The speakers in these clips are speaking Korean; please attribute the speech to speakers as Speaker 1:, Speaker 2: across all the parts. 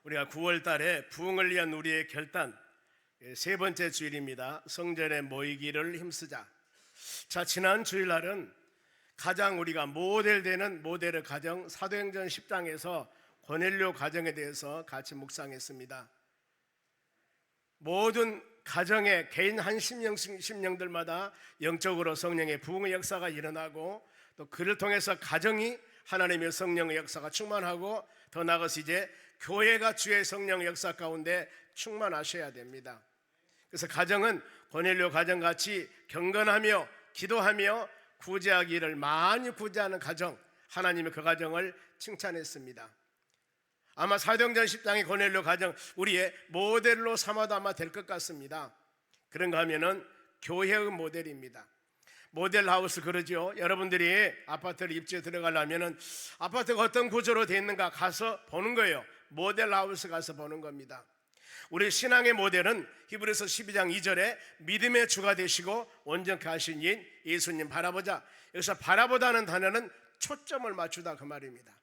Speaker 1: 우리가 9월 달에 부흥을 위한 우리의 결단, 세 번째 주일입니다. 성전에 모이기를 힘쓰자. 자, 지난 주일날은 가장 우리가 모델되는 모델의 가정 사도행전 10장에서 고넬료 가정에 대해서 같이 묵상했습니다. 모든 가정의 개인 한 심령들마다 영적으로 성령의 부흥의 역사가 일어나고, 또 그를 통해서 가정이 하나님의 성령의 역사가 충만하고, 더 나아가서 이제 교회가 주의 성령의 역사 가운데 충만하셔야 됩니다. 그래서 가정은 고넬료 가정같이 경건하며 기도하며 구제하기를 많이 구제하는 가정, 하나님의 그 가정을 칭찬했습니다. 아마 사도행전 10장의 고넬료 가정, 우리의 모델로 삼아도 아마 될 것 같습니다. 그런가 하면은 교회의 모델입니다. 모델 하우스 그러죠. 여러분들이 아파트를 입주해 들어가려면은 아파트가 어떤 구조로 되어 있는가 가서 보는 거예요. 모델 하우스 가서 보는 겁니다. 우리 신앙의 모델은 히브리서 12장 2절에 믿음의 주가 되시고 온전케 하신 인 예수님 바라보자. 여기서 바라보다는 단어는 초점을 맞추다 그 말입니다.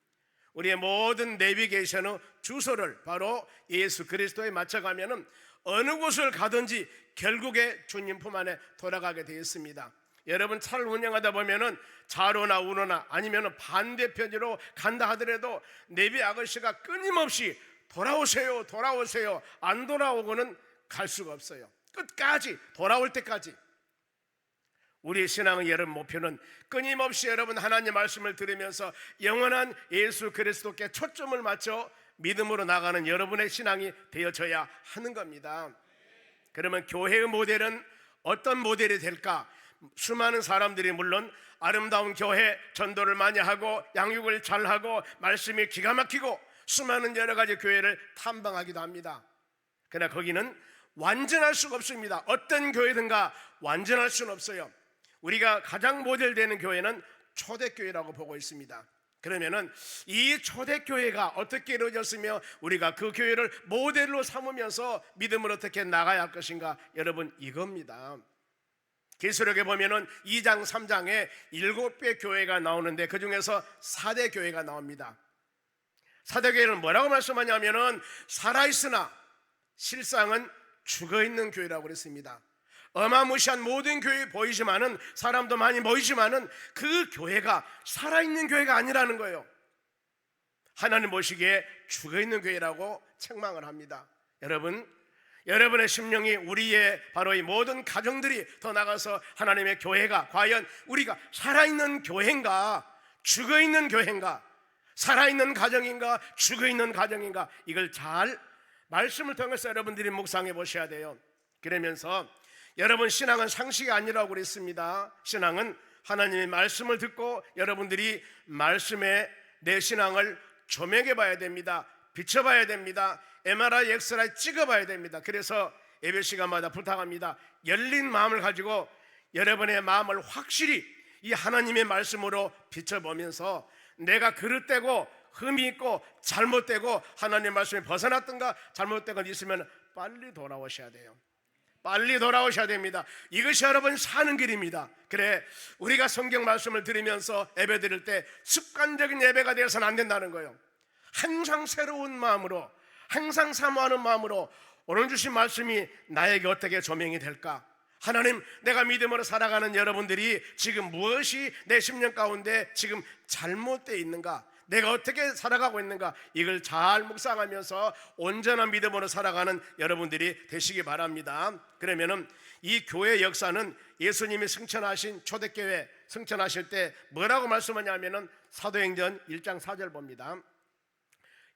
Speaker 1: 우리의 모든 내비게이션의 주소를 바로 예수 그리스도에 맞춰가면은 어느 곳을 가든지 결국에 주님 품 안에 돌아가게 되어 있습니다. 여러분 차를 운행하다 보면은 좌로나 우로나 아니면 반대편으로 간다 하더라도 내비 아저씨가 끊임없이 돌아오세요 돌아오세요 안 돌아오고는 갈 수가 없어요. 끝까지 돌아올 때까지. 우리의 신앙의 여러분 목표는 끊임없이 여러분 하나님 말씀을 들으면서 영원한 예수 그리스도께 초점을 맞춰 믿음으로 나가는 여러분의 신앙이 되어져야 하는 겁니다. 그러면 교회의 모델은 어떤 모델이 될까? 수많은 사람들이 물론 아름다운 교회, 전도를 많이 하고 양육을 잘하고 말씀이 기가 막히고 수많은 여러 가지 교회를 탐방하기도 합니다. 그러나 거기는 완전할 수가 없습니다. 어떤 교회든가 완전할 수는 없어요. 우리가 가장 모델되는 교회는 초대교회라고 보고 있습니다. 그러면은 이 초대교회가 어떻게 이루어졌으며 우리가 그 교회를 모델로 삼으면서 믿음으로 어떻게 나가야 할 것인가? 여러분 이겁니다. 계시록에 보면은 2장 3장에 7개 교회가 나오는데 그 중에서 4대 교회가 나옵니다. 4대 교회는 뭐라고 말씀하냐면은 살아있으나 실상은 죽어있는 교회라고 그랬습니다. 어마무시한 모든 교회 보이지만은 사람도 많이 모이지만은 그 교회가 살아있는 교회가 아니라는 거예요. 하나님 보시기에 죽어있는 교회라고 책망을 합니다. 여러분의 심령이 우리의 바로 이 모든 가정들이 더 나가서 하나님의 교회가 과연 우리가 살아있는 교회인가 죽어있는 교회인가, 살아있는 가정인가 죽어있는 가정인가, 이걸 잘 말씀을 통해서 여러분들이 묵상해 보셔야 돼요. 그러면서 여러분 신앙은 상식이 아니라고 그랬습니다. 신앙은 하나님의 말씀을 듣고 여러분들이 말씀에 내 신앙을 조명해 봐야 됩니다. 비춰봐야 됩니다. MRI, 엑스라이 찍어봐야 됩니다. 그래서 예배 시간마다 부탁합니다. 열린 마음을 가지고 여러분의 마음을 확실히 이 하나님의 말씀으로 비춰보면서 내가 그릇되고 흠이 있고 잘못되고 하나님의 말씀에 벗어났던가 잘못된 것 있으면 빨리 돌아오셔야 돼요. 빨리 돌아오셔야 됩니다. 이것이 여러분 사는 길입니다. 그래, 우리가 성경 말씀을 들으면서 예배 드릴 때 습관적인 예배가 되어서는 안 된다는 거예요. 항상 새로운 마음으로, 항상 사모하는 마음으로 오늘 주신 말씀이 나에게 어떻게 조명이 될까? 하나님, 내가 믿음으로 살아가는 여러분들이 지금 무엇이 내 심령 가운데 지금 잘못되어 있는가? 내가 어떻게 살아가고 있는가? 이걸 잘 묵상하면서 온전한 믿음으로 살아가는 여러분들이 되시기 바랍니다. 그러면은 이 교회 역사는 예수님이 승천하신 초대교회 승천하실 때 뭐라고 말씀하냐면은 사도행전 1장 4절 봅니다.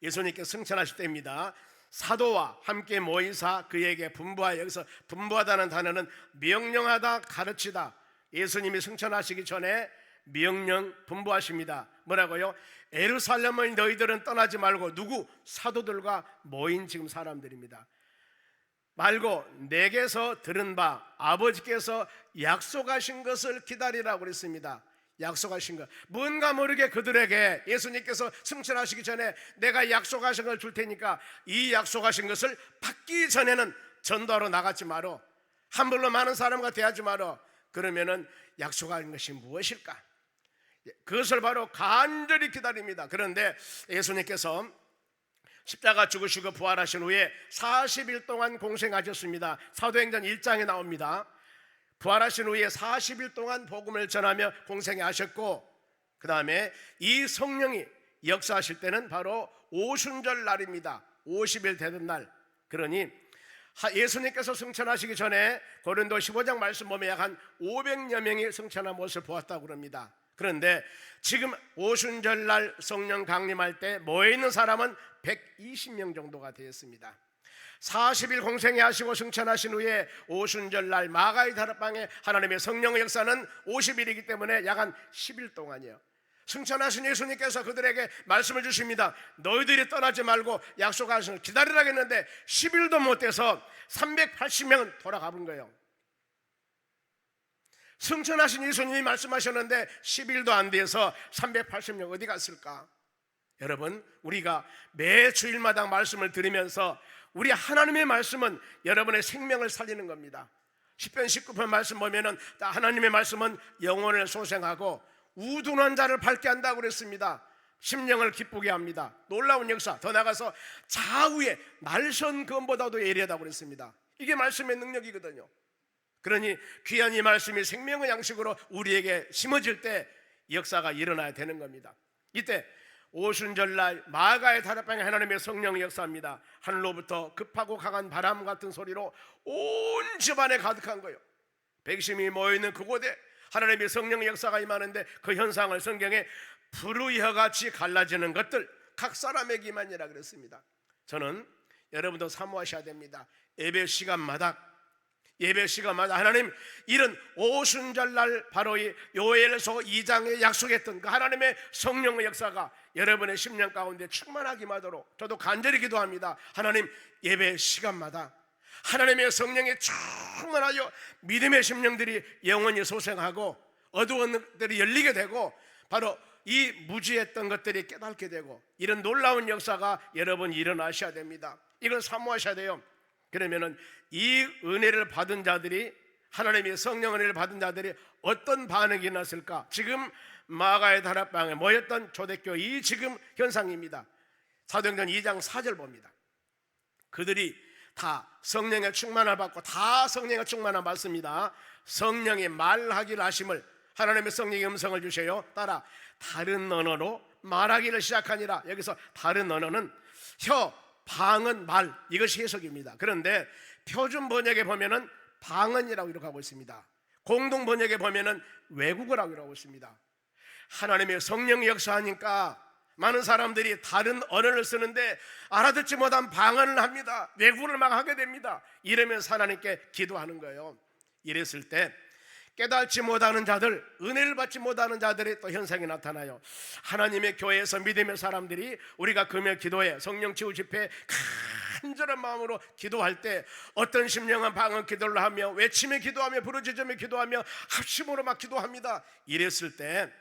Speaker 1: 예수님께서 승천하실 때입니다. 사도와 함께 모이사 그에게 분부하여, 여기서 분부하다는 단어는 명령하다, 가르치다. 예수님이 승천하시기 전에 명령 분부하십니다. 뭐라고요? 예루살렘의 너희들은 떠나지 말고, 누구? 사도들과 모인 지금 사람들입니다. 말고 내게서 들은 바 아버지께서 약속하신 것을 기다리라고 그랬습니다. 약속하신 것, 뭔가 모르게 그들에게 예수님께서 승천하시기 전에 내가 약속하신 걸 줄 테니까 이 약속하신 것을 받기 전에는 전도하러 나가지 마라, 함부로 많은 사람과 대하지 마라. 그러면은 약속한 것이 무엇일까? 그것을 바로 간절히 기다립니다. 그런데 예수님께서 십자가 죽으시고 부활하신 후에 40일 동안 공생하셨습니다. 사도행전 1장에 나옵니다. 부활하신 후에 40일 동안 복음을 전하며 공생하셨고, 그 다음에 이 성령이 역사하실 때는 바로 오순절 날입니다. 50일 되는 날. 그러니 예수님께서 승천하시기 전에 고린도 15장 말씀 보면 약 한 500여 명이 승천한 모습을 보았다고 합니다. 그런데 지금 오순절 날 성령 강림할 때 모여있는 사람은 120명 정도가 되었습니다. 40일 공생회 하시고 승천하신 후에 오순절 날 마가의 다락방에 하나님의 성령의 역사는 50일이기 때문에 약 한 10일 동안이요, 승천하신 예수님께서 그들에게 말씀을 주십니다. 너희들이 떠나지 말고 약속하신 기다리라 했는데 10일도 못 돼서 380명은 돌아가 본 거예요. 승천하신 예수님이 말씀하셨는데 10일도 안 돼서 380명 어디 갔을까? 여러분, 우리가 매 주일마다 말씀을 들으면서 우리 하나님의 말씀은 여러분의 생명을 살리는 겁니다. 10편 19편 말씀 보면은 하나님의 말씀은 영혼을 소생하고 우둔한 자를 밝게 한다고 그랬습니다. 심령을 기쁘게 합니다. 놀라운 역사. 더 나가서 좌우에 날선 검보다도 예리하다고 그랬습니다. 이게 말씀의 능력이거든요. 그러니 귀한 이 말씀이 생명의 양식으로 우리에게 심어질 때 역사가 일어나야 되는 겁니다. 이때 오순절날 마가의 다락방에 하나님의 성령이 역사합니다. 하늘로부터 급하고 강한 바람 같은 소리로 온 집안에 가득한 거예요. 백심이 모여있는 그곳에 하나님의 성령의 역사가 임하는데 그 현상을 성경에 불의 같이 갈라지는 것들 각 사람에게 임하니라 그랬습니다. 저는 여러분도 사모하셔야 됩니다. 예배 시간마다 하나님, 이런 오순절날 바로 이 요엘서 2장에 약속했던 그 하나님의 성령의 역사가 여러분의 심령 가운데 충만하기만 하도록 저도 간절히 기도합니다. 하나님, 예배 시간마다 하나님의 성령에 충만하여 믿음의 심령들이 영원히 소생하고 어두운 것들이 열리게 되고 바로 이 무지했던 것들이 깨닫게 되고 이런 놀라운 역사가 여러분 일어나셔야 됩니다. 이걸 사모하셔야 돼요. 그러면은 이 은혜를 받은 자들이, 하나님의 성령 은혜를 받은 자들이 어떤 반응이 났을까? 지금 마가의 다락방에 모였던 초대교 이 지금 현상입니다. 사도행전 2장 4절 봅니다. 그들이 다 성령의 충만을 받고 다 성령의 충만을 받습니다. 성령의 말하기를 하심을, 하나님의 성령의 음성을 주셔요. 따라 다른 언어로 말하기를 시작하니라. 여기서 다른 언어는 혀, 방언, 말, 이것이 해석입니다. 그런데 표준 번역에 보면은 방언이라고 이렇게 하고 있습니다. 공동 번역에 보면은 외국어라고 이렇게 하고 있습니다. 하나님의 성령이 역사하니까 많은 사람들이 다른 언어를 쓰는데 알아듣지 못한 방언을 합니다. 외국어를 막 하게 됩니다. 이러면서 하나님께 기도하는 거예요. 이랬을 때 깨닫지 못하는 자들, 은혜를 받지 못하는 자들의 또 현상이 나타나요. 하나님의 교회에서 믿음의 사람들이 우리가 금요 기도회, 성령 치유 집회 간절한 마음으로 기도할 때 어떤 심령은 방언 기도를 하며 외치며 기도하며 부르짖으며 기도하며 합심으로 막 기도합니다. 이랬을 때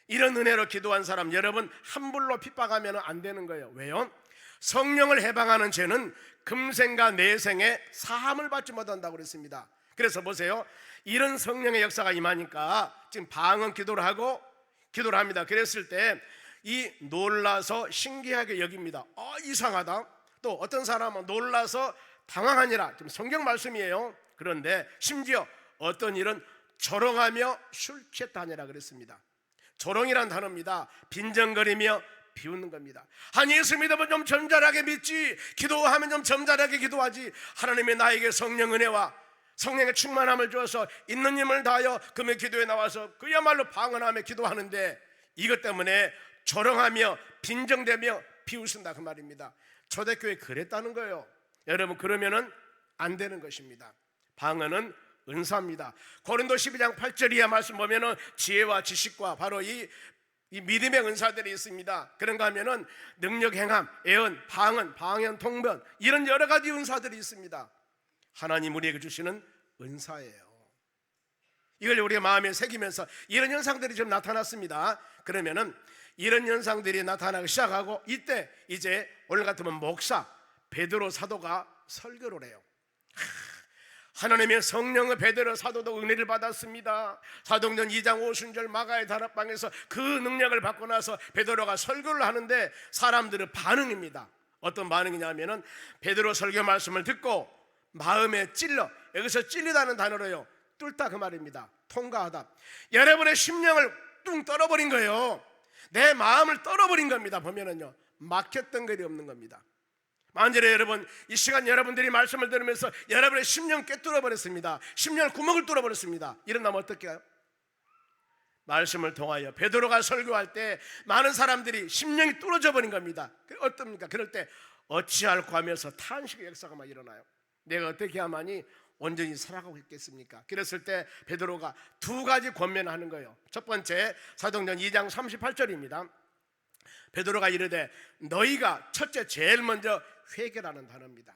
Speaker 1: 이런 은혜로 기도한 사람 여러분 함부로 핍박하면 안 되는 거예요. 왜요? 성령을 해방하는 죄는 금생과 내생에 사함을 받지 못한다고 그랬습니다. 그래서 보세요, 이런 성령의 역사가 임하니까 지금 방언 기도를 하고 기도를 합니다. 그랬을 때 이 놀라서 신기하게 여깁니다. 이상하다. 또 어떤 사람은 놀라서 당황하니라. 지금 성경 말씀이에요. 그런데 심지어 어떤 일은 조롱하며 술 취했다니라 그랬습니다. 조롱이란 단어입니다. 빈정거리며 비웃는 겁니다. 아니, 예수 믿으면 좀 점잖하게 믿지, 기도하면 좀 점잖하게 기도하지, 하나님의 나에게 성령 은혜와 성령의 충만함을 주어서 있는 힘을 다하여 금요 기도에 나와서 그야말로 방언하며 기도하는데 이것 때문에 조롱하며 빈정대며 비웃는다 그 말입니다. 초대교회 그랬다는 거예요. 여러분, 그러면은 안 되는 것입니다. 방언은 은사입니다. 고린도 12장 8절 이하 말씀 보면은 지혜와 지식과 바로 이 믿음의 은사들이 있습니다. 그런가 하면은 능력 행함, 예언, 방언, 방언, 통변, 이런 여러 가지 은사들이 있습니다. 하나님 우리에게 주시는 은사예요. 이걸 우리의 마음에 새기면서 이런 현상들이 좀 나타났습니다. 그러면은 이런 현상들이 나타나기 시작하고 이때 이제 오늘 같으면 목사 베드로 사도가 설교를 해요. 하나님의 성령의 베드로 사도도 은혜를 받았습니다. 사도행전 2장 50절 마가의 다락방에서 그 능력을 받고 나서 베드로가 설교를 하는데 사람들의 반응입니다. 어떤 반응이냐면은 베드로 설교 말씀을 듣고 마음에 찔러, 여기서 찔리다는 단어로요, 뚫다 그 말입니다. 통과하다. 여러분의 심령을 뚱 떨어버린 거예요. 내 마음을 떨어버린 겁니다. 보면은요, 막혔던 것이 없는 겁니다. 만일에 여러분 이 시간 여러분들이 말씀을 들으면서 여러분의 심령 꿰뚫어 버렸습니다. 심령 구멍을 뚫어 버렸습니다. 이런다면 어떻게 해요? 말씀을 통하여 베드로가 설교할 때 많은 사람들이 심령이 뚫어져 버린 겁니다. 어떻습니까? 그럴 때 어찌할꼬 하면서 탄식의 역사가 막 일어나요. 내가 어떻게 하마니 온전히 살아가고 있겠습니까? 그랬을 때 베드로가 두 가지 권면하는 거예요. 첫 번째, 사도행전 2장 38절입니다. 베드로가 이르되 너희가 첫째 제일 먼저 회개라는 단어입니다.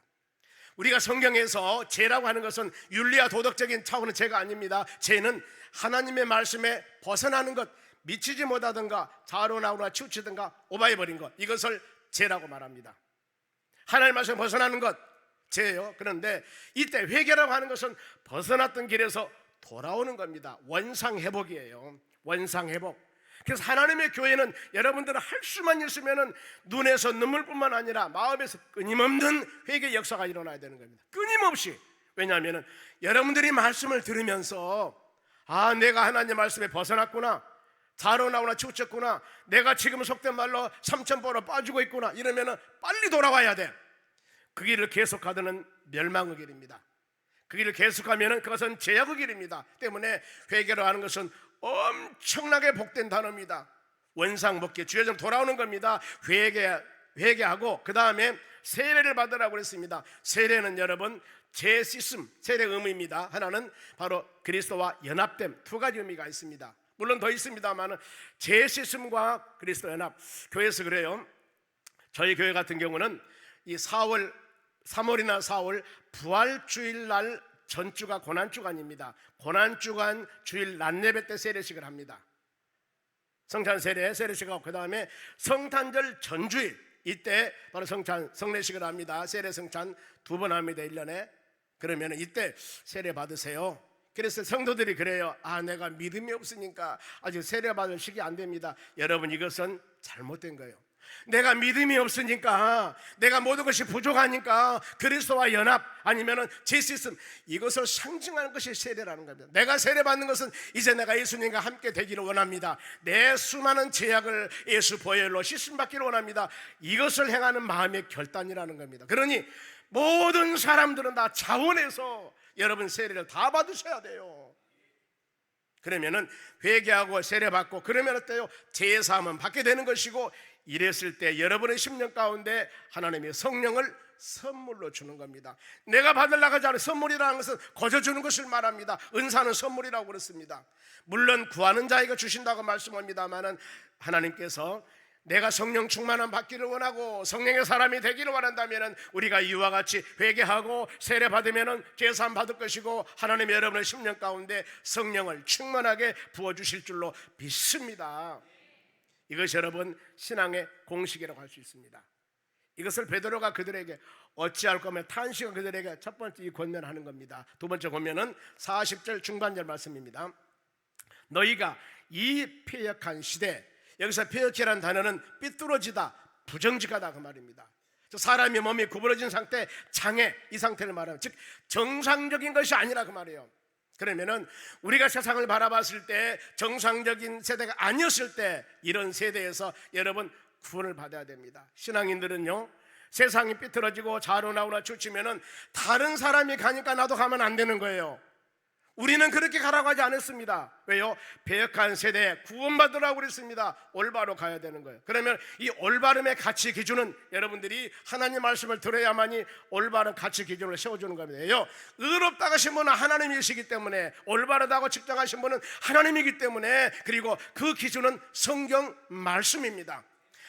Speaker 1: 우리가 성경에서 죄라고 하는 것은 윤리와 도덕적인 차원의 죄가 아닙니다. 죄는 하나님의 말씀에 벗어나는 것, 미치지 못하든가 자로 나오나 치우치든가 오바해버린 것, 이것을 죄라고 말합니다. 하나님의 말씀에 벗어나는 것, 죄예요. 그런데 이때 회개라고 하는 것은 벗어났던 길에서 돌아오는 겁니다. 원상회복이에요. 원상회복. 그래서 하나님의 교회는 여러분들은 할 수만 있으면 눈에서 눈물뿐만 아니라 마음에서 끊임없는 회개 역사가 일어나야 되는 겁니다. 끊임없이. 왜냐하면 여러분들이 말씀을 들으면서 아, 내가 하나님의 말씀에 벗어났구나, 자로 나오나 치우쳤구나, 내가 지금 속된 말로 삼천포로 빠지고 있구나, 이러면 빨리 돌아와야 돼. 그 길을 계속하더는 멸망의 길입니다. 그 길을 계속하면 그것은 죄악의 길입니다. 때문에 회개로 하는 것은 엄청나게 복된 단어입니다. 원상복귀, 주여정 돌아오는 겁니다. 회개하고 그 다음에 세례를 받으라고 그랬습니다. 세례는 여러분 제시씀, 세례의 의미입니다. 하나는 바로 그리스도와 연합됨, 두 가지 의미가 있습니다. 물론 더 있습니다만 제시씀과 그리스도 연합, 교회에서 그래요. 저희 교회 같은 경우는 이 3월이나 4월 부활주일날 전주가 고난주간입니다. 고난주간 주일 낮예배 때 세례식을 합니다. 성찬 세례식을 하고 그 다음에 성탄절 전주일 이때 바로 성례식을 합니다. 세례 성찬 2번 합니다. 1년에. 그러면 이때 세례 받으세요. 그래서 성도들이 그래요. 아, 내가 믿음이 없으니까 아직 세례 받을 시기 안 됩니다. 여러분, 이것은 잘못된 거예요. 내가 믿음이 없으니까, 내가 모든 것이 부족하니까 그리스도와 연합 아니면 제시씀, 이것을 상징하는 것이 세례라는 겁니다. 내가 세례받는 것은 이제 내가 예수님과 함께 되기를 원합니다. 내 수많은 죄악을 예수 보혈로 씻음받기를 원합니다. 이것을 행하는 마음의 결단이라는 겁니다. 그러니 모든 사람들은 다 자원해서 여러분 세례를 다 받으셔야 돼요. 그러면은 회개하고 세례받고 그러면 어때요? 죄사함은 받게 되는 것이고, 이랬을 때 여러분의 심령 가운데 하나님의 성령을 선물로 주는 겁니다. 내가 받으려고 하지 않은 선물이라는 것은 거저 주는 것을 말합니다. 은사는 선물이라고 그랬습니다. 물론 구하는 자에게 주신다고 말씀합니다만 하나님께서 내가 성령 충만함 받기를 원하고 성령의 사람이 되기를 원한다면 우리가 이와 같이 회개하고 세례 받으면 죄사함 받을 것이고 하나님이 여러분의 심령 가운데 성령을 충만하게 부어주실 줄로 믿습니다. 이것이 여러분 신앙의 공식이라고 할 수 있습니다. 이것을 베드로가 그들에게 어찌할 거면 탄식은 그들에게 첫 번째 이 권면하는 겁니다. 두 번째 권면은 40절 중반절 말씀입니다. 너희가 이 패역한 시대, 여기서 패역이라는 단어는 삐뚤어지다, 부정직하다 그 말입니다. 사람의 몸이 구부러진 상태, 장애, 이 상태를 말하는, 즉 정상적인 것이 아니라 그 말이에요. 그러면은 우리가 세상을 바라봤을 때 정상적인 세대가 아니었을 때 이런 세대에서 여러분 구원을 받아야 됩니다. 신앙인들은요, 세상이 삐뚤어지고 자로 나오나 치우치면은 다른 사람이 가니까 나도 가면 안 되는 거예요. 우리는 그렇게 가라고 하지 않았습니다. 왜요? 배역한 세대에 구원받으라고 그랬습니다. 올바로 가야 되는 거예요. 그러면 이 올바름의 가치 기준은 여러분들이 하나님 말씀을 들어야만이 올바른 가치 기준을 세워주는 겁니다. 의롭다고 하신 분은 하나님이시기 때문에, 올바르다고 측정하신 분은 하나님이기 때문에, 그리고 그 기준은 성경 말씀입니다.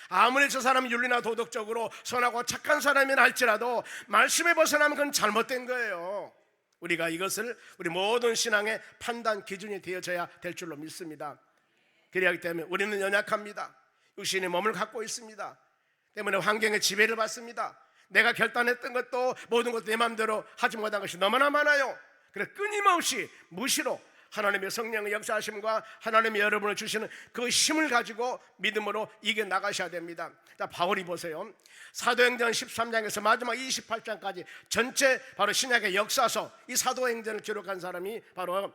Speaker 1: 아무리 저 사람이 윤리나 도덕적으로 선하고 착한 사람이라 할지라도 말씀에 벗어나면 그건 잘못된 거예요. 우리가 이것을 우리 모든 신앙의 판단 기준이 되어져야 될 줄로 믿습니다. 그렇기 때문에 우리는 연약합니다. 육신의 몸을 갖고 있습니다. 때문에 환경의 지배를 받습니다. 내가 결단했던 것도 모든 것도 내 마음대로 하지 못한 것이 너무나 많아요. 그래 끊임없이 무시로 하나님의 성령의 역사하심과 하나님의 여러분을 주시는 그 힘을 가지고 믿음으로 이겨나가셔야 됩니다. 자, 바울이 보세요. 사도행전 13장에서 마지막 28장까지 전체 바로 신약의 역사서, 이 사도행전을 기록한 사람이 바로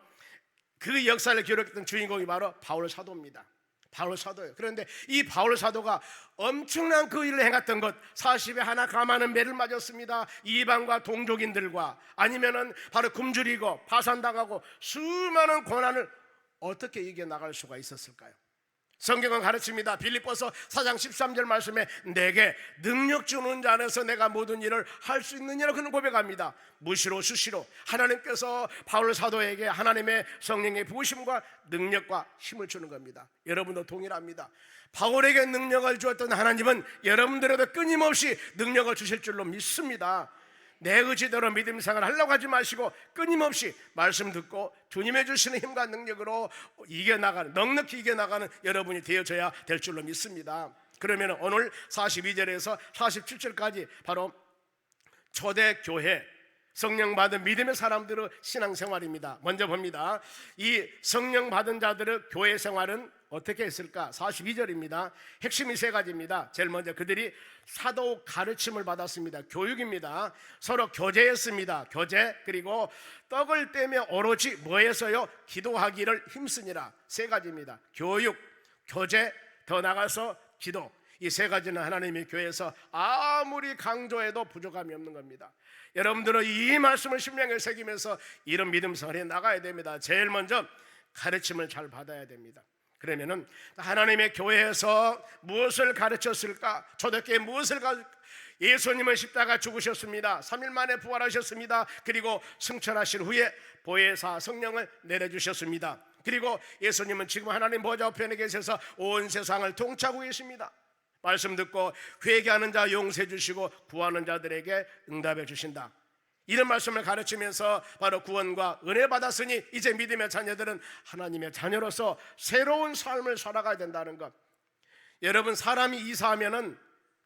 Speaker 1: 그 역사를 기록했던 주인공이 바로 바울 사도입니다. 바울 사도예요. 그런데 이 바울 사도가 엄청난 그 일을 행했던 것, 40에 하나 감하는 매를 맞았습니다. 이방과 동족인들과, 아니면은 바로 굶주리고 파산당하고 수많은 고난을 어떻게 이겨나갈 수가 있었을까요? 성경은 가르칩니다. 빌립보서 4장 13절 말씀에 내게 능력 주는 자 안에서 내가 모든 일을 할 수 있느냐고 그는 고백합니다. 무시로 수시로 하나님께서 바울 사도에게 하나님의 성령의 부으심과 능력과 힘을 주는 겁니다. 여러분도 동일합니다. 바울에게 능력을 주었던 하나님은 여러분들에도 끊임없이 능력을 주실 줄로 믿습니다. 내 의지대로 믿음 생활을 하려고 하지 마시고 끊임없이 말씀 듣고 주님의 주시는 힘과 능력으로 이겨나가는, 넉넉히 이겨나가는 여러분이 되어져야 될 줄로 믿습니다. 그러면 오늘 42절에서 47절까지 바로 초대교회 성령 받은 믿음의 사람들의 신앙생활입니다. 먼저 봅니다. 이 성령 받은 자들의 교회 생활은 어떻게 했을까? 42절입니다. 핵심이 세 가지입니다. 제일 먼저 그들이 사도 가르침을 받았습니다. 교육입니다. 서로 교제했습니다. 교제. 그리고 떡을 떼며 오로지 뭐해서요? 기도하기를 힘쓰니라. 세 가지입니다. 교육, 교제, 더 나가서 기도. 이 세 가지는 하나님의 교회에서 아무리 강조해도 부족함이 없는 겁니다. 여러분들은 이 말씀을 심령에 새기면서 이런 믿음 생활에 나가야 됩니다. 제일 먼저 가르침을 잘 받아야 됩니다. 그러면은 하나님의 교회에서 무엇을 가르쳤을까? 초대교회 무엇을 예수님은 십자가 죽으셨습니다. 3일 만에 부활하셨습니다. 그리고 승천하신 후에 보혜사 성령을 내려주셨습니다. 그리고 예수님은 지금 하나님 보좌 우편에 계셔서 온 세상을 통치하고 계십니다. 말씀 듣고 회개하는 자 용서해 주시고 구하는 자들에게 응답해 주신다. 이런 말씀을 가르치면서 바로 구원과 은혜 받았으니 이제 믿음의 자녀들은 하나님의 자녀로서 새로운 삶을 살아가야 된다는 것. 여러분, 사람이 이사하면은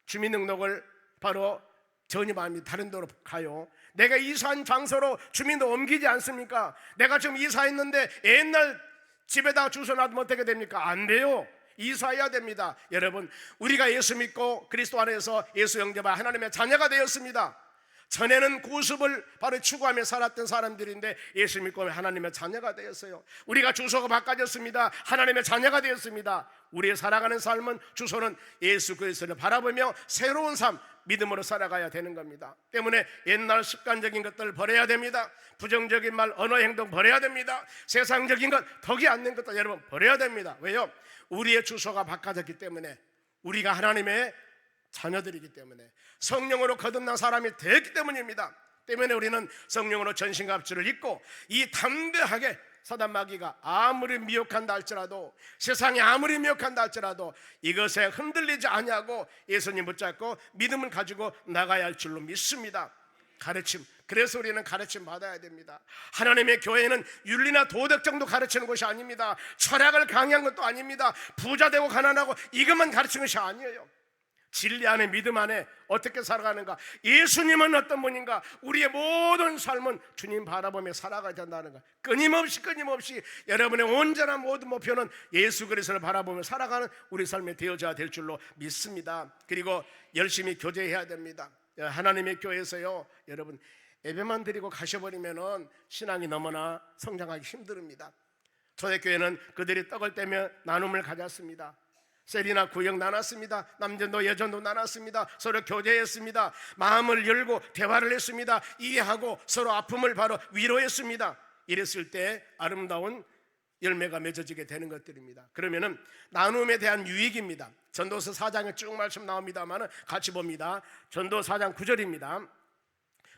Speaker 1: 주민등록을 바로 전입합니다. 다른 데로 가요. 내가 이사한 장소로 주민도 옮기지 않습니까? 내가 지금 이사했는데 옛날 집에다 주소 놔두면 어떻게 됩니까? 안 돼요. 이사해야 됩니다. 여러분, 우리가 예수 믿고 그리스도 안에서 예수 영접한 하나님의 자녀가 되었습니다. 전에는 구습을 바로 추구하며 살았던 사람들인데 예수 믿고 하나님의 자녀가 되었어요. 우리가 주소가 바꿔졌습니다. 하나님의 자녀가 되었습니다. 우리의 살아가는 삶은, 주소는 예수 그리스도를 바라보며 새로운 삶, 믿음으로 살아가야 되는 겁니다. 때문에 옛날 습관적인 것들 버려야 됩니다. 부정적인 말, 언어, 행동 버려야 됩니다. 세상적인 것, 덕이 않는 것들 여러분 버려야 됩니다. 왜요? 우리의 주소가 바꿔졌기 때문에, 우리가 하나님의 자녀들이기 때문에, 성령으로 거듭난 사람이 되었기 때문입니다. 때문에 우리는 성령으로 전신갑주를 입고 이 담대하게 사단 마귀가 아무리 미혹한다 할지라도, 세상이 아무리 미혹한다 할지라도 이것에 흔들리지 아니하고 예수님 붙잡고 믿음을 가지고 나가야 할 줄로 믿습니다. 가르침, 그래서 우리는 가르침 받아야 됩니다. 하나님의 교회는 윤리나 도덕 정도 가르치는 것이 아닙니다. 철학을 강의한 것도 아닙니다. 부자 되고 가난하고 이것만 가르치는 것이 아니에요. 진리 안에, 믿음 안에 어떻게 살아가는가, 예수님은 어떤 분인가, 우리의 모든 삶은 주님 바라보며 살아가야 된다는 것. 끊임없이 여러분의 온전한 모든 목표는 예수 그리스도를 바라보며 살아가는 우리 삶에 되어져야 될 줄로 믿습니다. 그리고 열심히 교제해야 됩니다. 하나님의 교회에서요, 여러분 예배만 드리고 가셔버리면은 신앙이 너무나 성장하기 힘듭니다. 초대교회는 그들이 떡을 떼며 나눔을 가졌습니다. 셀이나 구역 나눴습니다. 남전도 여전도 나눴습니다. 서로 교제했습니다. 마음을 열고 대화를 했습니다. 이해하고 서로 아픔을 바로 위로했습니다. 이랬을 때 아름다운 열매가 맺어지게 되는 것들입니다. 그러면은 나눔에 대한 유익입니다. 전도서 4장에 쭉 말씀 나옵니다만 같이 봅니다. 전도 4장 9절입니다.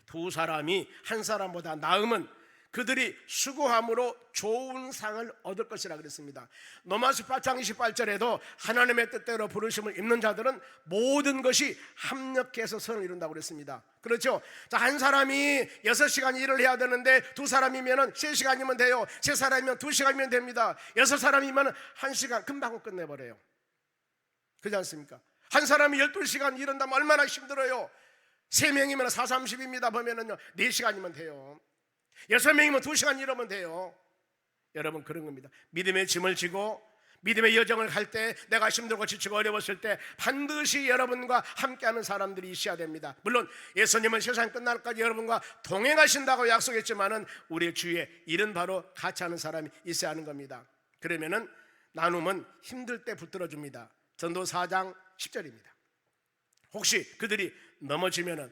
Speaker 1: 두 사람이 한 사람보다 나음은 그들이 수고함으로 좋은 상을 얻을 것이라 그랬습니다. 로마서 8장 28절에도 하나님의 뜻대로 부르심을 입는 자들은 모든 것이 합력해서 선을 이룬다고 그랬습니다. 그렇죠? 자, 한 사람이 6시간 일을 해야 되는데 두 사람이면 3시간이면 돼요. 세 사람이면 2시간이면 됩니다. 6사람이면 1시간 금방 끝내버려요. 그렇지 않습니까? 한 사람이 12시간 일한다면 얼마나 힘들어요. 3명이면 4, 30입니다. 보면은요 4시간이면 돼요. 6명이면 2시간 일하면 돼요. 여러분, 그런 겁니다. 믿음의 짐을 지고 믿음의 여정을 갈 때, 내가 힘들고 지치고 어려웠을 때 반드시 여러분과 함께하는 사람들이 있어야 됩니다. 물론 예수님은 세상 끝날까지 여러분과 동행하신다고 약속했지만은 우리의 주위에 이런 바로 같이 하는 사람이 있어야 하는 겁니다. 그러면은 나눔은 힘들 때 붙들어줍니다. 전도 4장 10절입니다. 혹시 그들이 넘어지면은,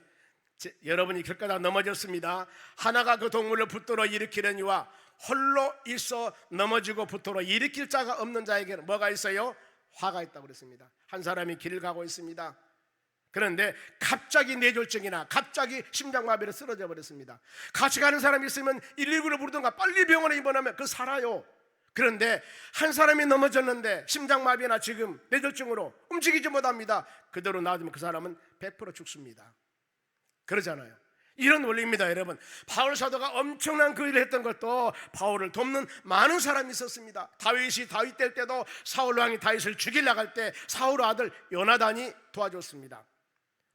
Speaker 1: 여러분이 길가다 넘어졌습니다. 하나가 그 동물을 붙들어 일으키려니와 홀로 있어 넘어지고 붙들어 일으킬 자가 없는 자에게는 뭐가 있어요? 화가 있다고 그랬습니다. 한 사람이 길을 가고 있습니다. 그런데 갑자기 뇌졸중이나 갑자기 심장마비로 쓰러져 버렸습니다. 같이 가는 사람이 있으면 119를 부르든가 빨리 병원에 입원하면 그 살아요. 그런데 한 사람이 넘어졌는데 심장마비나 지금 뇌졸중으로 움직이지 못합니다. 그대로 놔두면 그 사람은 100% 죽습니다. 그러잖아요. 이런 원리입니다. 여러분, 바울 사도가 엄청난 그 일을 했던 것도 바울을 돕는 많은 사람이 있었습니다. 다윗이 다윗 될 때도 사울 왕이 다윗을 죽이려 나갈 때 사울 아들 요나단이 도와줬습니다.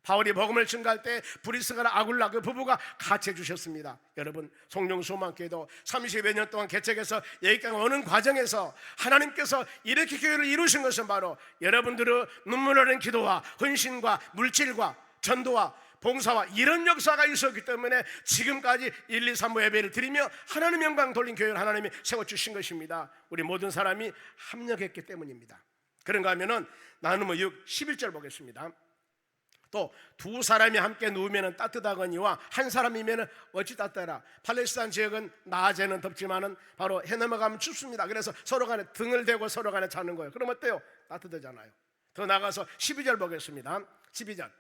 Speaker 1: 바울이 복음을 증거할 때 브리스가나 아굴라 그 부부가 같이 해주셨습니다. 여러분, 송영수만께도 30여 년 동안 개척해서 여기까지 오는 과정에서 하나님께서 이렇게 교회를 이루신 것은 바로 여러분들의 눈물 흘리는 기도와 헌신과 물질과 전도와 봉사와 이런 역사가 있었기 때문에 지금까지 1, 2, 3부 예배를 드리며 하나님 영광 돌린 교회를 하나님이 세워주신 것입니다. 우리 모든 사람이 합력했기 때문입니다. 그런가 하면은 나누면 6, 11절 보겠습니다. 또 두 사람이 함께 누우면 따뜻하거니와 한 사람이면 어찌 따뜻하라. 팔레스타인 지역은 낮에는 덥지만은 바로 해 넘어가면 춥습니다. 그래서 서로 간에 등을 대고 서로 간에 자는 거예요. 그럼 어때요? 따뜻하잖아요. 더 나가서 12절 보겠습니다. 12절.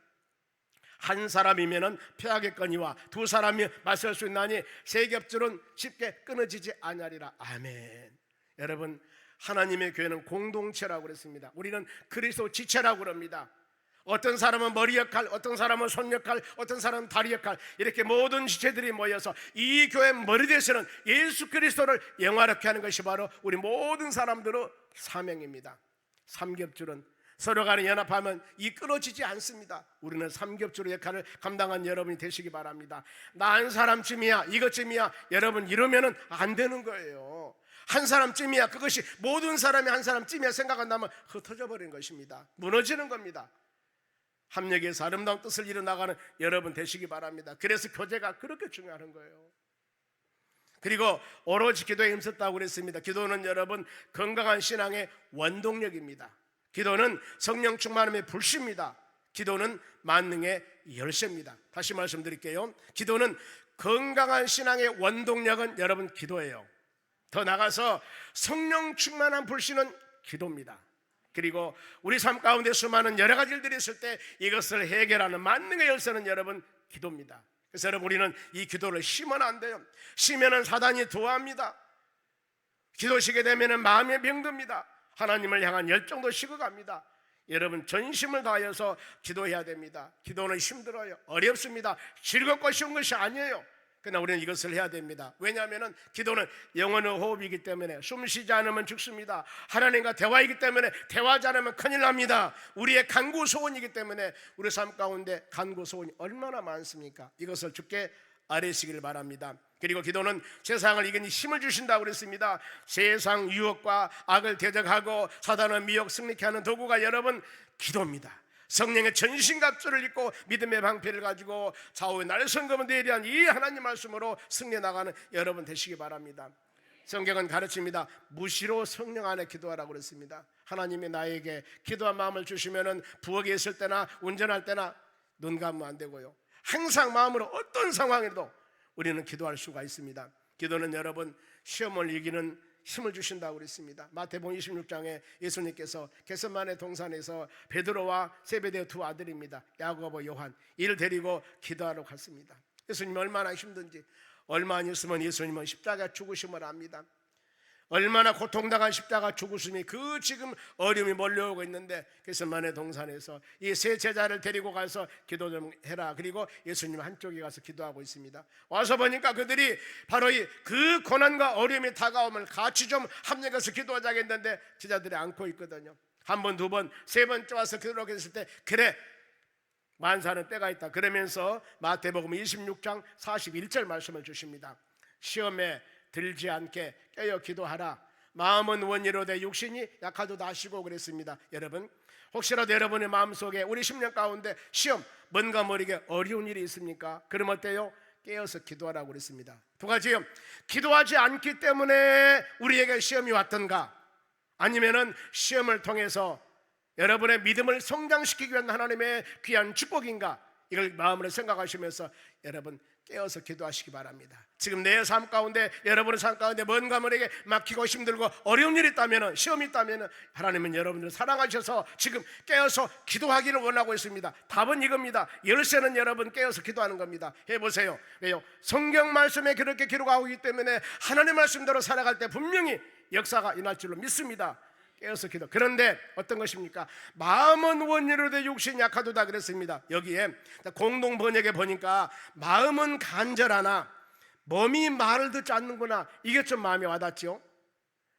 Speaker 1: 한 사람이면은 패하겠거니와 두 사람이 맞설 수 있나니 세 겹줄은 쉽게 끊어지지 아니하리라. 아멘. 여러분, 하나님의 교회는 공동체라고 그랬습니다. 우리는 그리스도 지체라고 그럽니다. 어떤 사람은 머리 역할, 어떤 사람은 손 역할, 어떤 사람은 다리 역할, 이렇게 모든 지체들이 모여서 이 교회 머리 대신은 예수 그리스도를 영화롭게 하는 것이 바로 우리 모든 사람들의 사명입니다. 삼겹줄은 서로 간에 연합하면 이 끊어지지 않습니다. 우리는 삼겹줄의 역할을 감당한 여러분이 되시기 바랍니다. 나 한 사람쯤이야, 이것쯤이야, 여러분 이러면 안 되는 거예요. 한 사람쯤이야, 그것이 모든 사람이 한 사람쯤이야 생각한다면 흩어져 버리는 것입니다. 무너지는 겁니다. 합력에서 아름다운 뜻을 이뤄나가는 여러분 되시기 바랍니다. 그래서 교제가 그렇게 중요한 거예요. 그리고 오로지 기도에 힘썼다고 그랬습니다. 기도는 여러분 건강한 신앙의 원동력입니다. 기도는 성령 충만함의 불씨입니다. 기도는 만능의 열쇠입니다. 다시 말씀드릴게요. 기도는 건강한 신앙의 원동력은 여러분 기도예요. 더 나가서 성령 충만한 불씨는 기도입니다. 그리고 우리 삶 가운데 수많은 여러 가지 일들이 있을 때 이것을 해결하는 만능의 열쇠는 여러분 기도입니다. 그래서 여러분 우리는 이 기도를 쉬면 안 돼요. 쉬면은 사단이 도와합니다. 기도시게 되면은 마음에 병듭니다. 하나님을 향한 열정도 식어갑니다. 여러분 전심을 다하여서 기도해야 됩니다. 기도는 힘들어요. 어렵습니다. 즐겁고 쉬운 것이 아니에요. 그러나 우리는 이것을 해야 됩니다. 왜냐하면 기도는 영혼의 호흡이기 때문에 숨 쉬지 않으면 죽습니다. 하나님과 대화이기 때문에 대화하지 않으면 큰일 납니다. 우리의 간구 소원이기 때문에 우리 삶 가운데 간구 소원이 얼마나 많습니까? 이것을 주께 아뢰시길 바랍니다. 그리고 기도는 세상을 이기는 힘을 주신다고 그랬습니다. 세상 유혹과 악을 대적하고 사단의 미혹 승리케 하는 도구가 여러분 기도입니다. 성령의 전신갑주를 입고 믿음의 방패를 가지고 좌우의 날성검은 대리한 이 하나님 말씀으로 승리해 나가는 여러분 되시기 바랍니다. 성경은 가르칩니다. 무시로 성령 안에 기도하라고 그랬습니다. 하나님이 나에게 기도한 마음을 주시면은 부엌에 있을 때나 운전할 때나 눈 감으면 안 되고요. 항상 마음으로 어떤 상황에도 우리는 기도할 수가 있습니다. 기도는 여러분 시험을 이기는 힘을 주신다고 그랬습니다. 마태복음 26장에 예수님께서 겟세마네 동산에서 베드로와 세베대의 두 아들입니다. 야고보, 요한 이를 데리고 기도하러 갔습니다. 예수님이 얼마나 힘든지, 얼마 안 있으면 예수님은 십자가 죽으심을 압니다. 얼마나 고통당한 십자가 죽으심이 그 지금 어려움이 몰려오고 있는데 겟세마네 동산에서 이 세 제자를 데리고 가서 기도 좀 해라. 그리고 예수님 한쪽에 가서 기도하고 있습니다. 와서 보니까 그들이 바로 이 그 고난과 어려움이 다가오면 같이 좀 합력해서 기도하자겠는데 제자들이 안고 있거든요. 한 번, 두 번, 세 번째 와서 기도하게 됐을 때 그래 만사는 때가 있다 그러면서 마태복음 26장 41절 말씀을 주십니다. 시험에 들지 않게 깨어 기도하라. 마음은 원이로되 육신이 약하도다 하시고 그랬습니다. 여러분, 혹시라도 여러분의 마음속에 우리 10년 가운데 시험, 뭔가 모르게 어려운 일이 있습니까? 그럼 어때요? 깨어서 기도하라고 그랬습니다. 두 가지요. 기도하지 않기 때문에 우리에게 시험이 왔던가, 아니면은 시험을 통해서 여러분의 믿음을 성장시키기 위한 하나님의 귀한 축복인가, 이걸 마음으로 생각하시면서 여러분 깨어서 기도하시기 바랍니다. 지금 내 삶 가운데, 여러분의 삶 가운데 뭔가 모르게 막히고 힘들고 어려운 일이 있다면, 시험이 있다면 하나님은 여러분들을 사랑하셔서 지금 깨어서 기도하기를 원하고 있습니다. 답은 이겁니다. 열쇠는 여러분 깨어서 기도하는 겁니다. 해보세요. 왜요? 성경 말씀에 그렇게 기록하고 있기 때문에 하나님 말씀대로 살아갈 때 분명히 역사가 일어날 줄로 믿습니다. 깨어서 기도. 그런데 어떤 것입니까? 마음은 원이로되 육신이 약하도다 그랬습니다. 여기에 공동 번역에 보니까 마음은 간절하나 몸이 말을 듣지 않는구나, 이게 좀 마음에 와닿죠.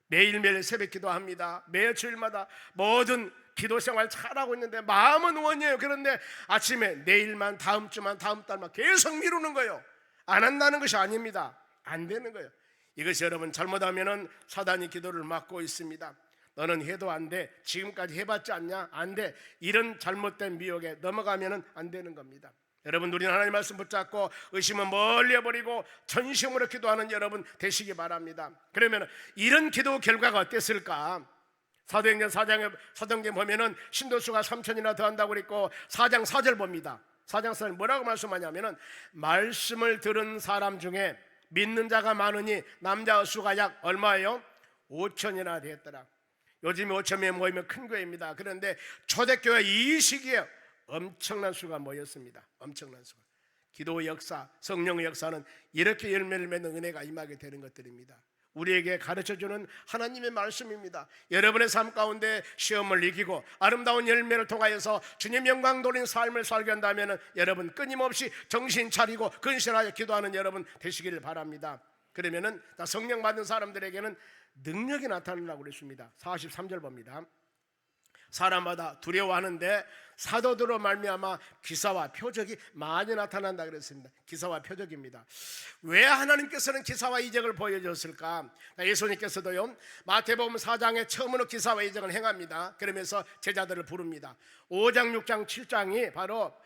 Speaker 1: 매일매일 새벽 기도합니다. 매 주일마다 모든 기도 생활 잘하고 있는데 마음은 원이에요. 그런데 아침에 내일만, 다음 주만, 다음 달만 계속 미루는 거예요. 안 한다는 것이 아닙니다. 안 되는 거예요. 이것이 여러분 잘못하면 사단이 기도를 막고 있습니다. 너는 해도 안 돼. 지금까지 해봤지 않냐? 안 돼. 이런 잘못된 미혹에 넘어가면 안 되는 겁니다. 여러분, 우리는 하나님 말씀 붙잡고 의심은 멀리 해버리고 전심으로 기도하는 여러분 되시기 바랍니다. 그러면 이런 기도 결과가 어땠을까? 사도행전 4장에 사도행전 보면은 신도수가 3,000이나 더한다고 그랬고 4장 4절 봅니다. 4장 4절 뭐라고 말씀하냐면은 말씀을 들은 사람 중에 믿는 자가 많으니 남자 수가 약 얼마예요? 5,000이나 되었더라. 요즘에 5,000명 모이면 큰 교회입니다. 그런데 초대교회 이 시기에 엄청난 수가 모였습니다. 엄청난 수가. 기도 역사, 성령의 역사는 이렇게 열매를 맺는 은혜가 임하게 되는 것들입니다. 우리에게 가르쳐주는 하나님의 말씀입니다. 여러분의 삶 가운데 시험을 이기고 아름다운 열매를 통하여서 주님 영광 돌린 삶을 살게 한다면 여러분 끊임없이 정신 차리고 근신하여 기도하는 여러분 되시기를 바랍니다. 그러면은 성령 받은 사람들에게는 능력이 나타나려고 그랬습니다. 43절 봅니다. 사람마다 두려워하는데 사도들로 말미암아 기사와 표적이 많이 나타난다 그랬습니다. 기사와 표적입니다. 왜 하나님께서는 기사와 이적을 보여줬을까? 예수님께서도요 마태복음 4장에 처음으로 기사와 이적을 행합니다. 그러면서 제자들을 부릅니다. 5장, 6장, 7장이 바로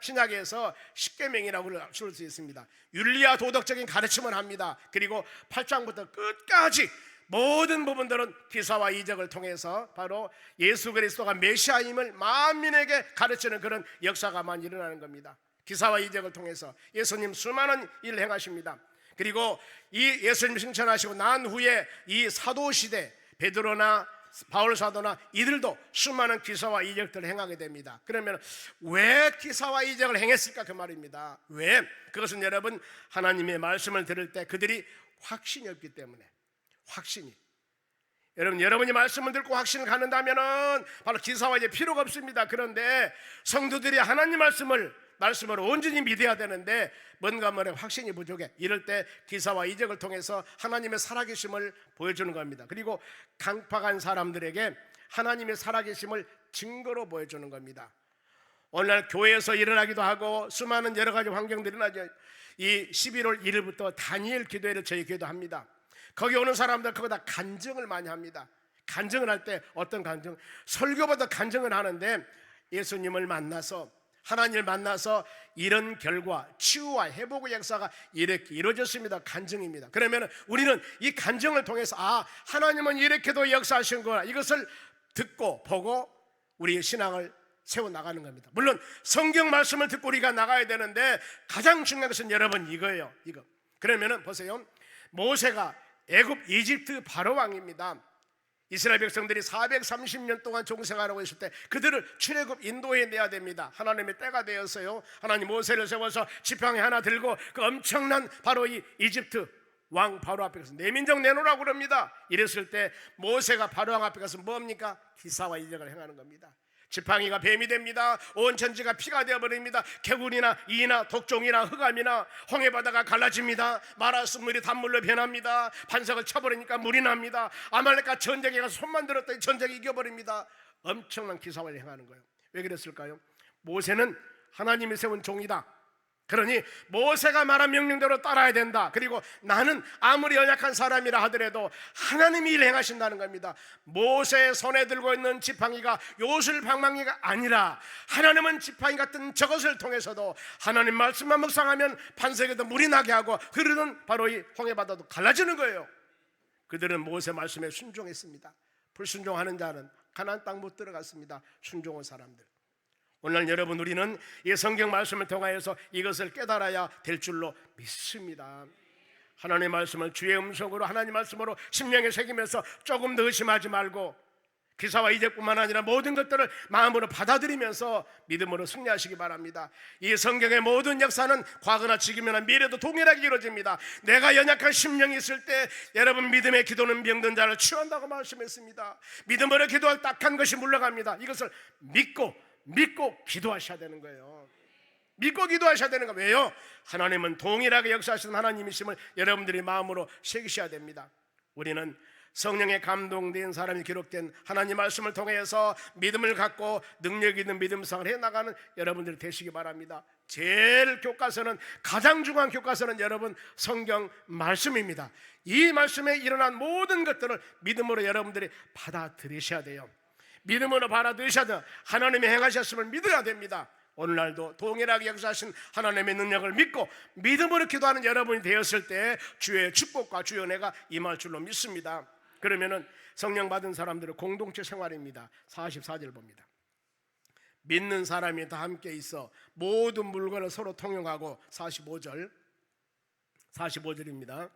Speaker 1: 신약에서 십계명이라고 쓸 수 있습니다. 윤리와 도덕적인 가르침을 합니다. 그리고 8장부터 끝까지 모든 부분들은 기사와 이적을 통해서 바로 예수 그리스도가 메시아임을 만민에게 가르치는 그런 역사가 많이 일어나는 겁니다. 기사와 이적을 통해서 예수님 수많은 일을 행하십니다. 그리고 이 예수님 승천하시고 난 후에 이 사도시대 베드로나 바울 사도나 이들도 수많은 기사와 이적들을 행하게 됩니다. 그러면 왜 기사와 이적을 행했을까 그 말입니다. 왜? 그것은 여러분 하나님의 말씀을 들을 때 그들이 확신이 없기 때문에. 확신이. 여러분이 말씀을 듣고 확신을 갖는다면은 바로 기사와 이제 필요가 없습니다. 그런데 성도들이 하나님 말씀을 온전히 믿어야 되는데 뭔가 모르게 확신이 부족해. 이럴 때 기사와 이적을 통해서 하나님의 살아계심을 보여주는 겁니다. 그리고 강팍한 사람들에게 하나님의 살아계심을 증거로 보여주는 겁니다. 오늘날 교회에서 일어나기도 하고 수많은 여러 가지 환경들이 일어나죠. 이 11월 1일부터 다니엘 기도회를 저희 교회도 합니다. 거기 오는 사람들 거기다 간증을 많이 합니다. 간증을 할 때 어떤 간증? 설교보다 간증을 하는데 예수님을 만나서 하나님을 만나서 이런 결과 치유와 회복의 역사가 이렇게 이루어졌습니다. 간증입니다. 그러면 우리는 이 간증을 통해서 하나님은 이렇게도 역사하시는구나, 이것을 듣고 보고 우리의 신앙을 세워나가는 겁니다. 물론 성경 말씀을 듣고 우리가 나가야 되는데 가장 중요한 것은 여러분 이거예요. 이거. 그러면은 보세요. 모세가 애굽 이집트 바로 왕입니다. 이스라엘 백성들이 430년 동안 종생활하고 있을 때 그들을 출애굽 인도해 내야 됩니다. 하나님의 때가 되었어요. 하나님 모세를 세워서 지팡이 하나 들고 그 엄청난 바로 이 이집트 왕 바로 앞에 가서 내 민족 내놓으라고 그럽니다. 이랬을 때 모세가 바로 왕 앞에 가서 뭡니까? 기사와 이적을 행하는 겁니다. 지팡이가 뱀이 됩니다. 온 천지가 피가 되어버립니다. 개구리나 이나 독종이나 흑암이나 홍해바다가 갈라집니다. 마라스 물이 단물로 변합니다. 반석을 쳐버리니까 물이 납니다. 아말렉과 전쟁에 가서 손만 들었더니 전쟁이 이겨버립니다. 엄청난 기사를 행하는 거예요. 왜 그랬을까요? 모세는 하나님이 세운 종이다. 그러니 모세가 말한 명령대로 따라야 된다. 그리고 나는 아무리 연약한 사람이라 하더라도 하나님이 일 행하신다는 겁니다. 모세의 손에 들고 있는 지팡이가 요술방망이가 아니라 하나님은 지팡이 같은 저것을 통해서도 하나님 말씀만 묵상하면 반석에도 물이 나게 하고 흐르는 바로 이 홍해바다도 갈라지는 거예요. 그들은 모세 말씀에 순종했습니다. 불순종하는 자는 가나안 땅 못 들어갔습니다. 순종한 사람들. 오늘 여러분, 우리는 이 성경 말씀을 통하여서 이것을 깨달아야 될 줄로 믿습니다. 하나님의 말씀을 주의 음성으로, 하나님 말씀으로 심령에 새기면서 조금 더 의심하지 말고 기사와 이제뿐만 아니라 모든 것들을 마음으로 받아들이면서 믿음으로 승리하시기 바랍니다. 이 성경의 모든 역사는 과거나 지금이나 미래도 동일하게 이루어집니다. 내가 연약한 심령이 있을 때 여러분, 믿음의 기도는 병든 자를 치유한다고 말씀했습니다. 믿음으로 기도할 딱한 것이 물러갑니다. 이것을 믿고 기도하셔야 되는 거예요. 믿고 기도하셔야 되는 거예요. 왜요? 하나님은 동일하게 역사하시는 하나님이심을 여러분들이 마음으로 새기셔야 됩니다. 우리는 성령에 감동된 사람이 기록된 하나님 말씀을 통해서 믿음을 갖고 능력 있는 믿음상을 해나가는 여러분들이 되시기 바랍니다. 제일 교과서는, 가장 중요한 교과서는 여러분 성경 말씀입니다. 이 말씀에 일어난 모든 것들을 믿음으로 여러분들이 받아들이셔야 돼요. 믿음으로 받아들이셔야 돼요. 하나님이 행하셨음을 믿어야 됩니다. 오늘날도 동일하게 역사하신 하나님의 능력을 믿고 믿음으로 기도하는 여러분이 되었을 때 주의 축복과 주의 은혜가 임할 줄로 믿습니다. 그러면은 성령 받은 사람들의 공동체 생활입니다. 44절 봅니다. 믿는 사람이 다 함께 있어 모든 물건을 서로 통용하고, 45절입니다.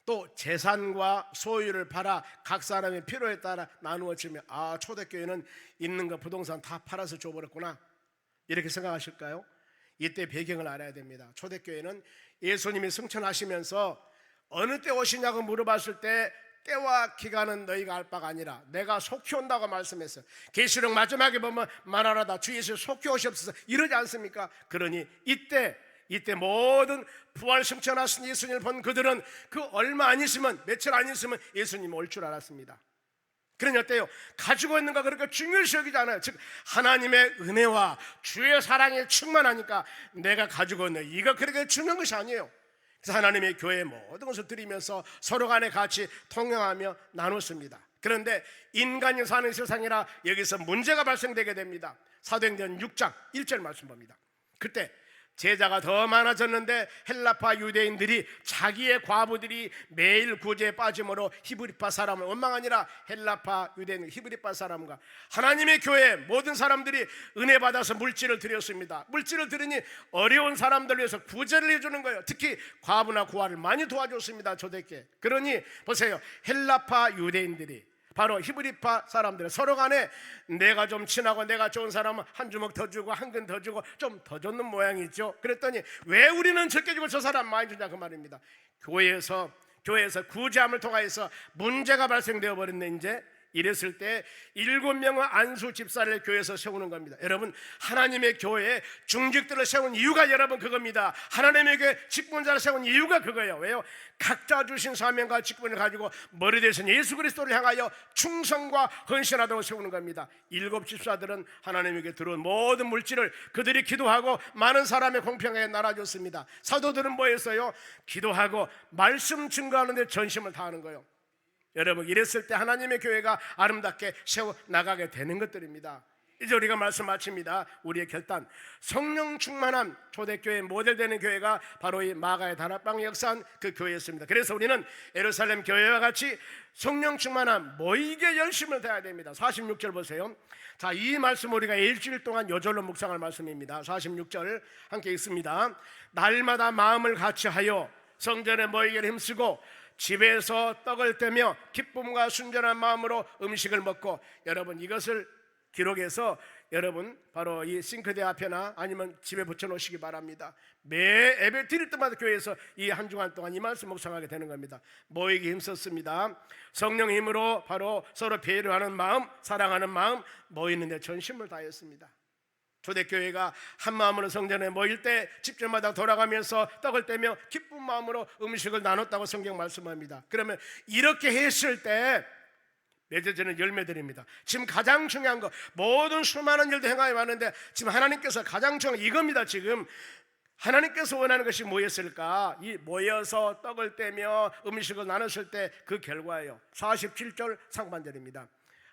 Speaker 1: 또 재산과 소유를 팔아 각 사람의 필요에 따라 나누어 주며, 초대교회는 있는 거 부동산 다 팔아서 줘버렸구나, 이렇게 생각하실까요? 이때 배경을 알아야 됩니다. 초대교회는 예수님이 승천하시면서 어느 때 오시냐고 물어봤을 때 때와 기간은 너희가 알 바가 아니라 내가 속히 온다고 말씀했어요. 계시록 마지막에 보면 말하라다 주 예수 속히 오시옵소서 이러지 않습니까? 그러니 이때 모든 부활 승천하신 예수님을 본 그들은 그 얼마 안 있으면, 며칠 안 있으면 예수님 올 줄 알았습니다. 그러니 어때요? 가지고 있는 거 그렇게 중요시 여기지 않아요. 즉 하나님의 은혜와 주의 사랑에 충만하니까 내가 가지고 있는 이거 그렇게 중요한 것이 아니에요. 그래서 하나님의 교회에 모든 것을 드리면서 서로 간에 같이 통용하며 나눴습니다. 그런데 인간이 사는 세상이라 여기서 문제가 발생되게 됩니다. 사도행전 6장 1절 말씀 봅니다. 그때 제자가 더 많아졌는데 헬라파 유대인들이 자기의 과부들이 매일 구제에 빠짐으로 히브리파 사람을 원망하니라. 헬라파 유대인 히브리파 사람과 하나님의 교회 모든 사람들이 은혜 받아서 물질을 드렸습니다. 물질을 드리니 어려운 사람들 위해서 구제를 해주는 거예요. 특히 과부나 고아를 많이 도와줬습니다. 초대교회. 그러니 보세요, 헬라파 유대인들이 바로 히브리파 사람들 서로 간에 내가 좀 친하고 내가 좋은 사람은 한 주먹 더 주고 한 근 더 주고 좀 더 줬는 모양이죠. 그랬더니 왜 우리는 적게 주고 저 사람 많이 주냐 그 말입니다. 교회에서 구제함을 통하여서 문제가 발생되어 버렸네. 이제 이랬을 때 7명의 안수 집사를 교회에서 세우는 겁니다. 여러분, 하나님의 교회에 중직들을 세운 이유가 여러분 그겁니다. 하나님의 교회 직분자를 세운 이유가 그거예요. 왜요? 각자 주신 사명과 직분을 가지고 머리 대신 예수 그리스도를 향하여 충성과 헌신하도록 세우는 겁니다. 7 집사들은 하나님에게 들어온 모든 물질을 그들이 기도하고 많은 사람의 공평하게 나눠줬습니다. 사도들은 뭐 했어요? 기도하고 말씀 증거하는 데 전심을 다하는 거예요. 여러분, 이랬을 때 하나님의 교회가 아름답게 세워나가게 되는 것들입니다. 이제 우리가 말씀 마칩니다. 우리의 결단, 성령 충만한 초대교회 모델되는 교회가 바로 이 마가의 다락방에 역사한 그 교회였습니다. 그래서 우리는 예루살렘 교회와 같이 성령 충만한 모이게 열심을 다해야 됩니다. 46절 보세요. 자, 이 말씀 우리가 일주일 동안 요절로 묵상할 말씀입니다. 46절 함께 읽습니다. 날마다 마음을 같이하여 성전에 모이기를 힘쓰고 집에서 떡을 떼며 기쁨과 순전한 마음으로 음식을 먹고, 여러분 이것을 기록해서 여러분 바로 이 싱크대 앞에나 아니면 집에 붙여놓으시기 바랍니다. 매 예배 드릴 때마다 교회에서 이 한 주간 동안 이 말씀 묵상하게 되는 겁니다. 모이기 힘썼습니다. 성령 힘으로 바로 서로 배려하는 마음, 사랑하는 마음, 모이는 데 전심을 다했습니다. 초대교회가 한 마음으로 성전에 모일 때 집집마다 돌아가면서 떡을 떼며 기쁜 마음으로 음식을 나눴다고 성경 말씀합니다. 그러면 이렇게 했을 때 맺어지는 열매들입니다. 지금 가장 중요한 거, 모든 수많은 일도 행하여 왔는데 지금 하나님께서 가장 중요한 이겁니다. 지금 하나님께서 원하는 것이 뭐였을까? 이 모여서 떡을 떼며 음식을 나눴을 때 그 결과예요. 47절 상반절입니다.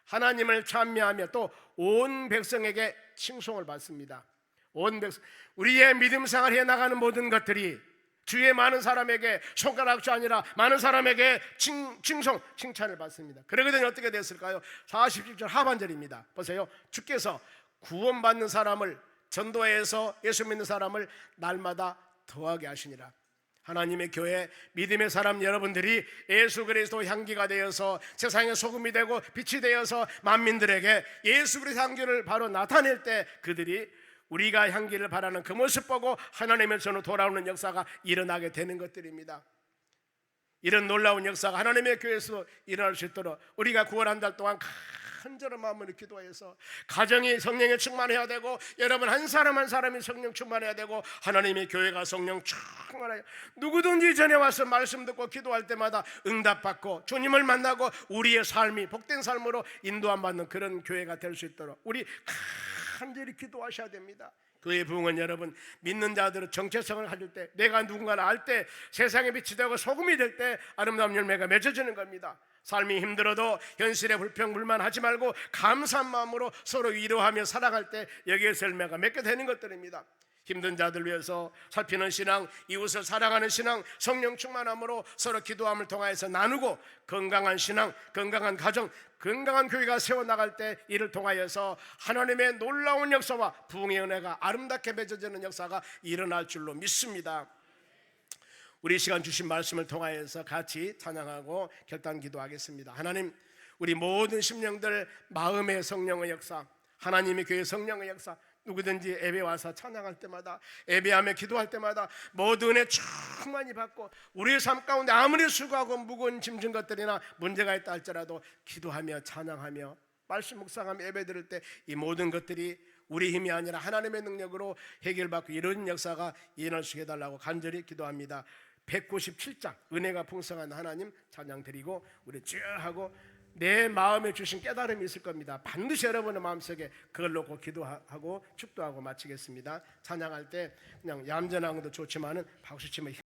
Speaker 1: 하나님을 찬미하며 또 온 백성에게 칭송을 받습니다. 온 백성, 우리의 믿음 생활 해나가는 모든 것들이 주위의 많은 사람에게 손가락질 아니라 많은 사람에게 칭찬을 받습니다. 그러거든요. 어떻게 됐을까요? 47절 하반절입니다. 보세요. 주께서 구원받는 사람을, 전도해서 예수 믿는 사람을 날마다 더하게 하시니라. 하나님의 교회, 믿음의 사람 여러분들이 예수 그리스도 향기가 되어서 세상의 소금이 되고 빛이 되어서 만민들에게 예수 그리스도 향기를 바로 나타낼 때 그들이 우리가 향기를 바라는 그 모습 보고 하나님의 전으로 돌아오는 역사가 일어나게 되는 것들입니다. 이런 놀라운 역사가 하나님의 교회에서 일어날 수 있도록 우리가 9월 한 달 동안 간절한 마음으로 기도해서 가정이 성령에 충만해야 되고, 여러분 한 사람 한 사람이 성령 충만해야 되고, 하나님의 교회가 성령 충만해야, 누구든지 전에 와서 말씀 듣고 기도할 때마다 응답받고 주님을 만나고 우리의 삶이 복된 삶으로 인도함 받는 그런 교회가 될 수 있도록 우리 간절히 기도하셔야 됩니다. 교회 부흥은 여러분, 믿는 자들은 정체성을 가질 때, 내가 누군가를 알 때, 세상에 빛이 되고 소금이 될 때 아름다운 열매가 맺어지는 겁니다. 삶이 힘들어도 현실에 불평불만하지 말고 감사한 마음으로 서로 위로하며 살아갈 때 여기에서 열매가 맺게 되는 것들입니다. 힘든 자들 위해서 살피는 신앙, 이웃을 사랑하는 신앙, 성령 충만함으로 서로 기도함을 통하여서 나누고, 건강한 신앙, 건강한 가정, 건강한 교회가 세워나갈 때 이를 통하여서 하나님의 놀라운 역사와 부흥의 은혜가 아름답게 맺어지는 역사가 일어날 줄로 믿습니다. 우리 시간 주신 말씀을 통하여서 같이 찬양하고 결단 기도하겠습니다. 하나님, 우리 모든 심령들 마음의 성령의 역사, 하나님의 교회 성령의 역사, 누구든지 예배 와서 찬양할 때마다, 예배하며 기도할 때마다 모든 은혜 충만히 받고, 우리의 삶 가운데 아무리 수고하고 무거운 짐진 것들이나 문제가 있다 할지라도 기도하며 찬양하며 말씀 묵상하며 예배 드릴 때 이 모든 것들이 우리 힘이 아니라 하나님의 능력으로 해결받고 이런 역사가 일어날 수 있게 해달라고 간절히 기도합니다. 197장 은혜가 풍성한 하나님 찬양 드리고 우리 쭉 하고, 내 마음에 주신 깨달음이 있을 겁니다. 반드시 여러분의 마음속에 그걸 놓고 기도하고 축도하고 마치겠습니다. 찬양할 때 그냥 얌전한 것도 좋지만은 박수 치면